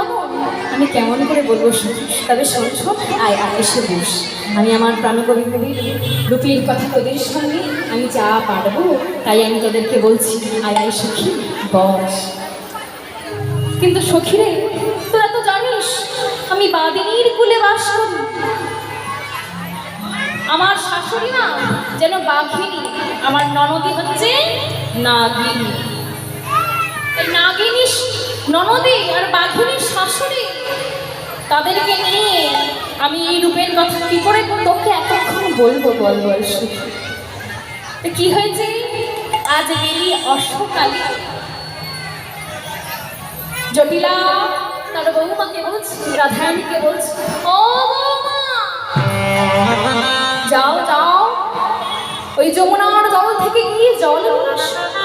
বাঁধন? আমি কেমন করে বলবো সখী, তবে শোন শোন, আয় আয় এসে বস। আমি আমার প্রাণকবি কবির রূপীর কথা তোদের সঙ্গে আমি যা পারবো তাই আমি তোদেরকে বলছি। আয় আয় সখী, বস। কিন্তু সখী রে, তোরা তো জানিস আমি বাদিনীর কুলে বাস করি। আমার শাশুড়ি না যেন বাঘিনী, আমার ননদি হচ্ছে নাগিনী। নাগিনী ননদি আর বাঘিনীর শাশুড়ি, তাদেরকে নিয়ে আমি এই রূপের কথা কি করে তোকে এতক্ষণ বলবো বল বল সখী। কি হয়েছে? আজ গেলি অশ্বকালী, জটিলা তার বৌমাকে বলছি, রাধারানীকে বলছি, ও বৌমা যাও যাও, ওই যমুনার জল থেকে গিয়ে জল নিয়ে আসো।